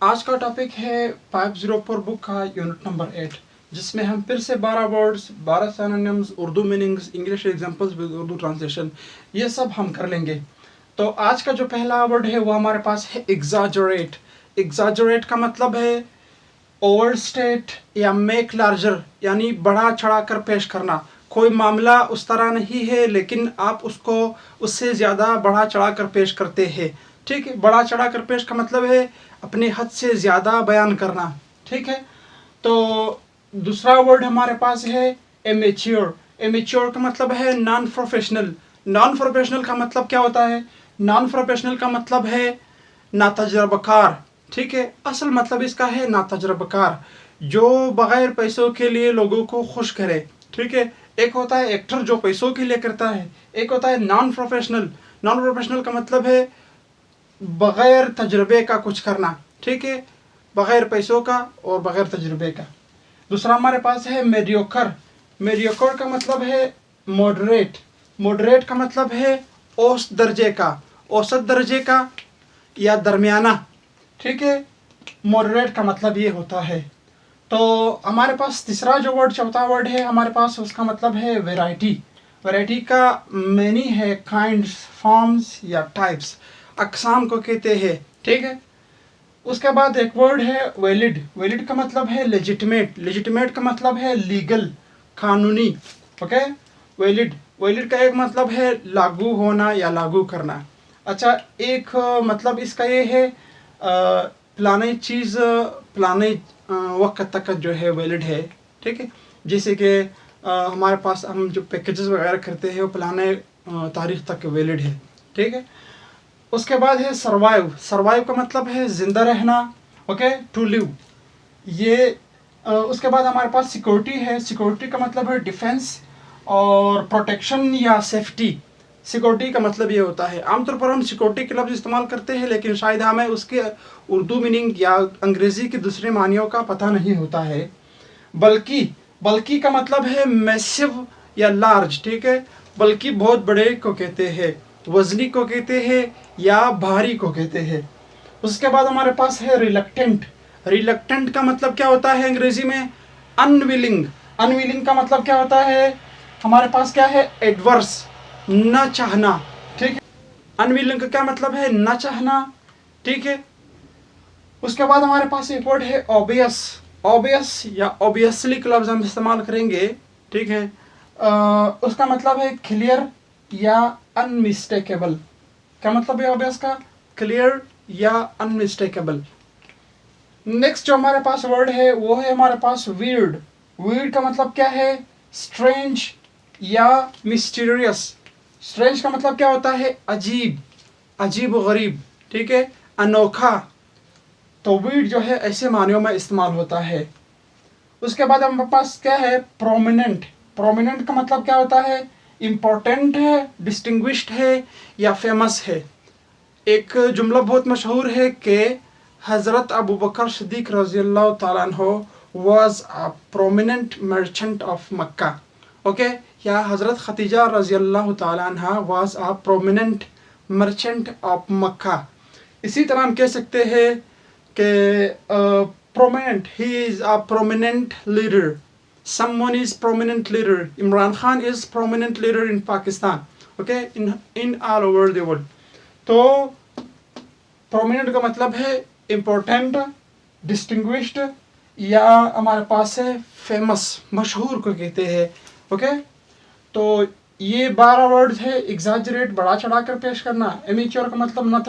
आज का टॉपिक है 504 बुक का यूनिट नंबर 8, जिसमें हम फिर से 12 words, 12 synonyms, Urdu meanings, English examples with Urdu translation, ये सब हम कर लेंगे। तो आज का जो पहला वर्ड है वो हमारे पास है एग्जाजरेट। एग्जाजरेट का मतलब है ओवरस्टेट या मेक लार्जर, यानी बढ़ा चढ़ा कर पेश करना। कोई मामला उस तरह नहीं है लेकिन आप उसको उससे ज़्यादा बढ़ा चढ़ा कर पेश करते हैं। ठीक है, बढ़ा चढ़ा कर पेश का मतलब है अपने हद से ज़्यादा बयान करना। ठीक है, तो दूसरा वर्ड हमारे पास है एमेच्योर। एमेच्योर का मतलब है नॉन प्रोफेशनल। नॉन प्रोफेशनल का मतलब क्या होता है? नॉन प्रोफेशनल का मतलब है नातजुर्बाकार। ठीक है, असल मतलब इसका है नातजुर्बाकार, जो बगैर पैसों के लिए लोगों को खुश करे। ठीक है, एक होता है एक्टर जो पैसों के लिए करता है, एक होता है नॉन प्रोफेशनल। नॉन प्रोफेशनल का मतलब है बगैर तजुर्बे का कुछ करना। ठीक है, बगैर पैसों का और बगैर तजुर्बे का। दूसरा हमारे पास है मेडियोकर। मेडियोकर का मतलब है मॉडरेट। मॉडरेट का मतलब है औसत दर्जे का, औसत दर्जे का या दरमियाना। ठीक है, मॉडरेट का मतलब ये होता है। तो हमारे पास तीसरा जो वर्ड, चौथा वर्ड है हमारे पास, उसका मतलब है वैरायटी। वैरायटी का मैनी है काइंड्स, फॉर्म्स या टाइप्स, अक़साम को कहते हैं। ठीक है, उसके बाद एक वर्ड है वैलिड। वैलिड का मतलब है लेजिटिमेट। लेजिटिमेट का मतलब है लीगल, कानूनी। ओके, वैलिड, वैलिड का एक मतलब है लागू होना या लागू करना। अच्छा, एक मतलब इसका ये है प्लाने चीज़ प्लाने वक्त तक जो है वैलिड है। ठीक है, जैसे कि हमारे पास हम जो पैकेजेस वगैरह करते हैं वो प्लाने तारीख तक वैलिड है। ठीक है, उसके बाद है सर्वाइव। सर्वाइव का मतलब है जिंदा रहना। Okay, to live. ये उसके बाद हमारे पास सिक्योरिटी है। सिक्योरिटी का मतलब है डिफेंस और प्रोटेक्शन या सेफ्टी। सिक्योरिटी का मतलब ये होता है, आमतौर पर हम सिक्योरिटी के लफ्ज़ इस्तेमाल करते हैं लेकिन शायद हमें उसके उर्दू मीनिंग या अंग्रेज़ी के दूसरे मानियों का पता नहीं होता है। बल्कि का मतलब है मैसिव या लार्ज। ठीक है, बल्कि बहुत बड़े को कहते हैं, वजनी को कहते हैं या भारी को कहते हैं। उसके बाद हमारे पास है रिलक्टेंट। रिलक्टेंट का मतलब क्या होता है अंग्रेजी में? अनविलिंग। अनविलिंग का मतलब क्या होता है? हमारे पास क्या है? एडवर्स, न चाहना। ठीक है, अनविलिंग का क्या मतलब है? न चाहना। ठीक है, उसके बाद हमारे पास एक वर्ड है ऑबियस। ऑबियस या ऑब्वियसली का लफ्ज़ हम इस्तेमाल करेंगे। ठीक है, उसका मतलब है क्लियर या अनमिस्टेकेबल। क्या मतलब है ऑबियस का? क्लियर या अनमिस्टेकेबल। नेक्स्ट जो हमारे पास वर्ड है वो है हमारे पास वियर्ड। वियर्ड का मतलब क्या है? स्ट्रेंज या मिस्टीरियस। स्ट्रेंज का मतलब क्या होता है? अजीब, अजीब व गरीब। ठीक है, अनोखा। तो वियर्ड जो है ऐसे मानियों में इस्तेमाल होता है। उसके बाद हमारे पास क्या है? प्रोमिनेंट। प्रोमिनेंट का मतलब क्या होता है? इम्पोर्टेंट है, डिस्टिंग्विश्ड है या फेमस है। एक जुमला बहुत मशहूर है कि हज़रत अबू बकर सिद्दीक रज़ियल्लाहु ताला अन्हु was a prominent merchant of Mecca. Okay, या हज़रत खदीजा रज़ियल्लाहु ताला अन्हा was a prominent merchant of Mecca. इसी तरह हम कह सकते हैं कि prominent, he is a prominent leader, someone is prominent leader. Imran Khan is prominent leader in Pakistan. Okay, in all over the world. तो prominent का मतलब है important, distinguished या हमारे पास है famous, मशहूर को कहते हैं। ओके, तो ये 12 वर्ड्स है। एग्जैजरेट, बढ़ा चढ़ा कर पेश करना। एमेच्योर का मतलब न